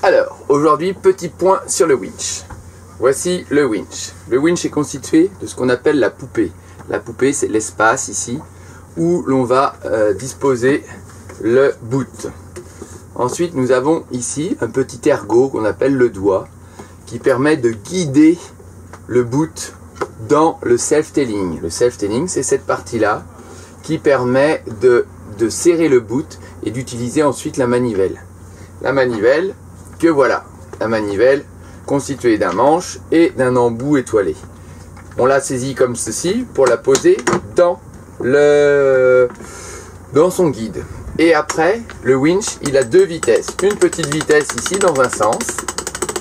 Alors, aujourd'hui, petit point sur le winch. Voici le winch. Le winch est constitué de ce qu'on appelle la poupée. La poupée, c'est l'espace ici où l'on va disposer le boot. Ensuite, nous avons ici un petit ergot qu'on appelle le doigt qui permet de guider le boot dans le self-tailing. Le self-tailing, c'est cette partie-là qui permet de serrer le boot et d'utiliser ensuite la manivelle. La manivelle, que voilà, la manivelle constituée d'un manche et d'un embout étoilé. On la saisit comme ceci pour la poser dans son guide. Et après, le winch, il a deux vitesses. Une petite vitesse ici dans un sens.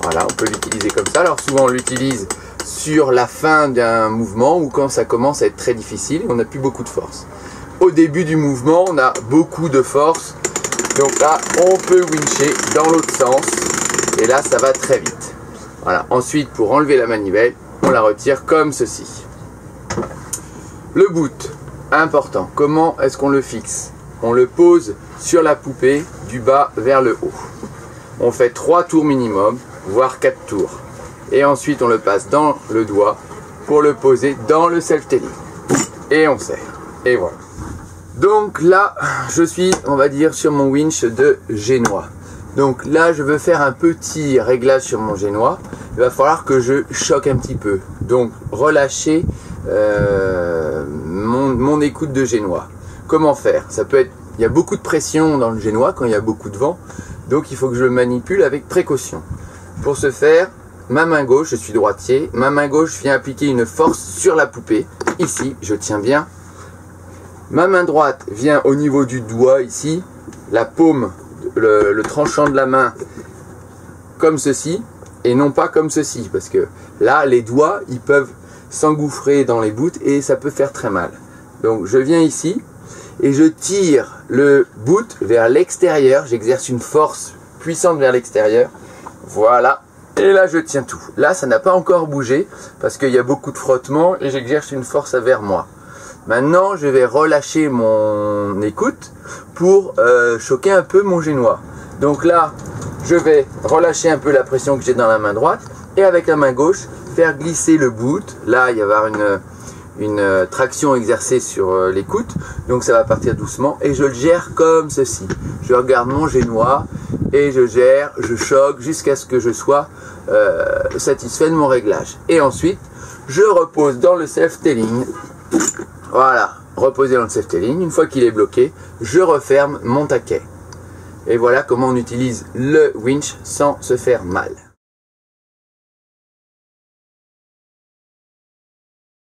Voilà, on peut l'utiliser comme ça. Alors souvent on l'utilise sur la fin d'un mouvement ou quand ça commence à être très difficile, on n'a plus beaucoup de force. Au début du mouvement, on a beaucoup de force. Donc là, on peut wincher dans l'autre sens. Et là, ça va très vite. Voilà. Ensuite, pour enlever la manivelle, on la retire comme ceci. Le boot, important. Comment est-ce qu'on le fixe? On le pose sur la poupée du bas vers le haut. On fait 3 tours minimum, voire 4 tours. Et ensuite, on le passe dans le doigt pour le poser dans le self-tailing. Et on serre. Et voilà. Donc là, je suis, on va dire, sur mon winch de génois. Donc là, je veux faire un petit réglage sur mon génois. Il va falloir que je choque un petit peu. Donc, relâcher mon écoute de génois. Comment faire? Ça peut être, il y a beaucoup de pression dans le génois quand il y a beaucoup de vent. Donc, il faut que je le manipule avec précaution. Pour ce faire, ma main gauche, je suis droitier. Ma main gauche vient appliquer une force sur la poupée. Ici, je tiens bien. Ma main droite vient au niveau du doigt ici, la paume, le tranchant de la main comme ceci et non pas comme ceci parce que là les doigts ils peuvent s'engouffrer dans les boots et ça peut faire très mal. Donc je viens ici et je tire le boot vers l'extérieur, j'exerce une force puissante vers l'extérieur, voilà, et là je tiens tout. Là ça n'a pas encore bougé parce qu'il y a beaucoup de frottement et j'exerce une force vers moi. Maintenant, je vais relâcher mon écoute pour choquer un peu mon génois. Donc là, je vais relâcher un peu la pression que j'ai dans la main droite et avec la main gauche, faire glisser le boot. Là, il va y avoir une traction exercée sur l'écoute. Donc ça va partir doucement et je le gère comme ceci. Je regarde mon génois et je gère, je choque jusqu'à ce que je sois satisfait de mon réglage. Et ensuite, je repose dans le self-tailing. Voilà, reposer dans le self-tailing. Une fois qu'il est bloqué, je referme mon taquet. Et voilà comment on utilise le winch sans se faire mal.